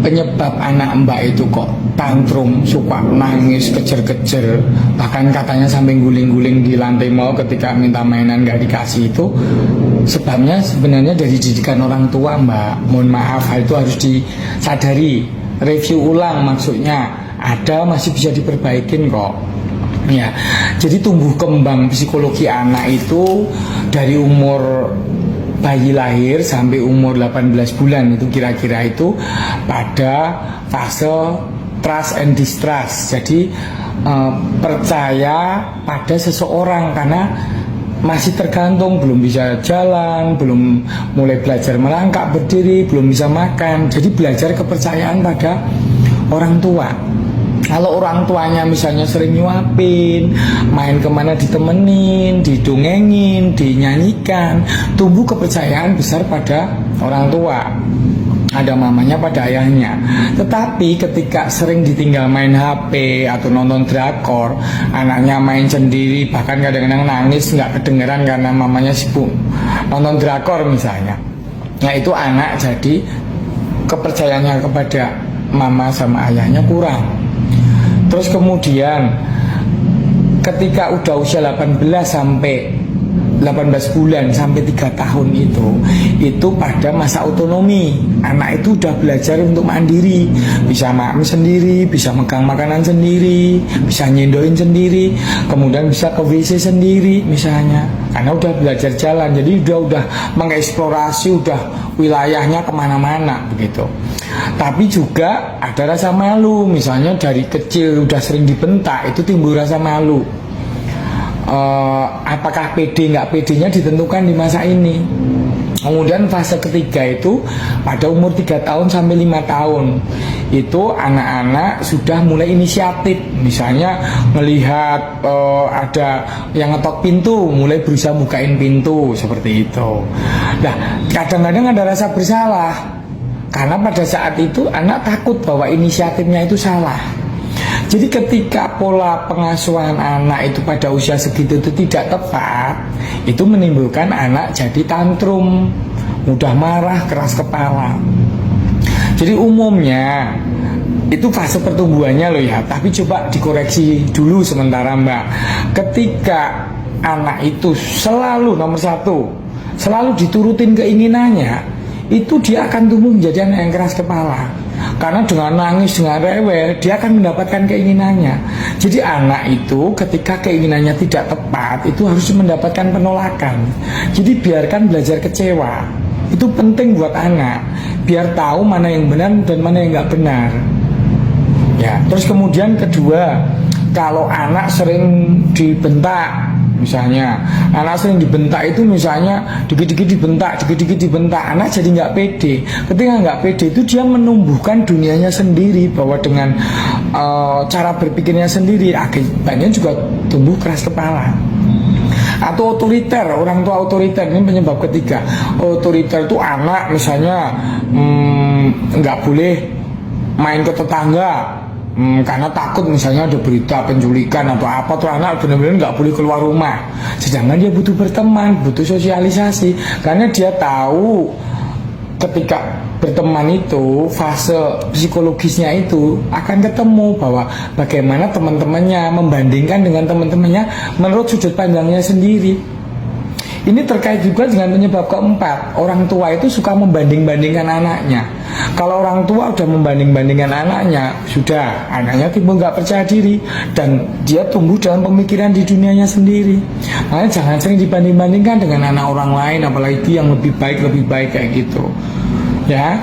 penyebab anak mbak itu kok tantrum, suka nangis, kejer-kejer, bahkan katanya sampai guling-guling di lantai mall ketika minta mainan gak dikasih, itu sebabnya sebenarnya dari didikan orang tua mbak. Mohon maaf, hal itu harus disadari, review ulang, maksudnya ada masih bisa diperbaikin kok ya. Jadi tumbuh kembang psikologi anak itu dari umur bayi lahir sampai umur 18 bulan itu kira-kira itu pada fase trust and distrust. Jadi percaya pada seseorang karena masih tergantung, belum bisa jalan, belum mulai belajar melangkah, berdiri, belum bisa makan. Jadi belajar kepercayaan pada orang tua. Kalau orang tuanya misalnya sering nyuapin, main kemana ditemenin, didongengin, dinyanyikan, tumbuh kepercayaan besar pada orang tua. Ada mamanya pada ayahnya. Tetapi ketika sering ditinggal main HP atau nonton drakor, anaknya main sendiri, bahkan kadang-kadang nangis nggak kedengeran karena mamanya sibuk nonton drakor misalnya. Nah itu anak jadi kepercayaannya kepada mama sama ayahnya kurang. Terus kemudian ketika udah usia 18 bulan sampai 3 tahun itu pada masa otonomi. Anak itu udah belajar untuk mandiri, bisa makan sendiri, bisa megang makanan sendiri, bisa nyendoin sendiri, kemudian bisa ke WC sendiri misalnya, karena udah belajar jalan. Jadi udah mengeksplorasi, udah wilayahnya kemana-mana begitu. Tapi juga ada rasa malu, misalnya dari kecil udah sering dibentak, itu timbul rasa malu. Apakah pede nggak pedenya ditentukan di masa ini. Kemudian fase ketiga itu pada umur 3 tahun sampai 5 tahun. Itu anak-anak sudah mulai inisiatif. Misalnya melihat ada yang ngetok pintu, mulai berusaha bukain pintu, seperti itu. Nah, kadang-kadang ada rasa bersalah, karena pada saat itu anak takut bahwa inisiatifnya itu salah. Jadi ketika pola pengasuhan anak itu pada usia segitu itu tidak tepat, itu menimbulkan anak jadi tantrum, mudah marah, keras kepala. Jadi umumnya itu fase pertumbuhannya loh ya, tapi coba dikoreksi dulu sementara mbak. Ketika anak itu selalu nomor satu, selalu diturutin keinginannya, itu dia akan tumbuh menjadi anak yang keras kepala. Karena dengan nangis, dengan rewel, dia akan mendapatkan keinginannya. Jadi anak itu ketika keinginannya tidak tepat, itu harus mendapatkan penolakan. Jadi biarkan belajar kecewa. Itu penting buat anak, biar tahu mana yang benar dan mana yang nggak benar. Ya, terus kemudian kedua, kalau anak sering dibentak, misalnya anak sering dibentak itu misalnya dikit-dikit dibentak, anak jadi nggak pede. Ketika nggak pede itu dia menumbuhkan dunianya sendiri, bahwa dengan cara berpikirnya sendiri, akibatnya juga tumbuh keras kepala. Atau otoriter, orang tua otoriter, ini penyebab ketiga. Otoriter itu anak misalnya nggak boleh main ke tetangga, karena takut misalnya ada berita penculikan atau apa, tuh anak benar-benar nggak boleh keluar rumah. Sedangkan dia butuh berteman, butuh sosialisasi, karena dia tahu ketika berteman itu fase psikologisnya itu akan ketemu bahwa bagaimana teman-temannya membandingkan dengan teman-temannya menurut sudut pandangnya sendiri. Ini terkait juga dengan penyebab keempat, orang tua itu suka membanding-bandingkan anaknya. Kalau orang tua udah membanding-bandingkan anaknya, sudah anaknya timbul nggak percaya diri dan dia tumbuh dalam pemikiran di dunianya sendiri. Makanya jangan sering dibanding-bandingkan dengan anak orang lain, apalagi yang lebih baik kayak gitu, ya.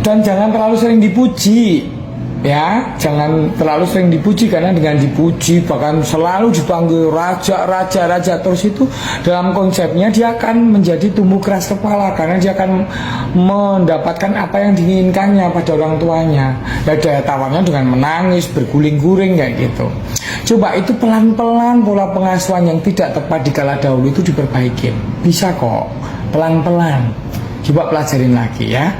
Dan jangan terlalu sering dipuji. Ya, jangan terlalu sering dipuji, karena dengan dipuji bahkan selalu dipanggil raja terus, itu dalam konsepnya dia akan menjadi tumbuh keras kepala, karena dia akan mendapatkan apa yang diinginkannya pada orang tuanya. Dan daya tawarnya dengan menangis, berguling-guling kayak gitu. Coba itu pelan-pelan pola pengasuhan yang tidak tepat di kala dahulu itu diperbaikin. Bisa kok, pelan-pelan. Coba pelajarin lagi ya.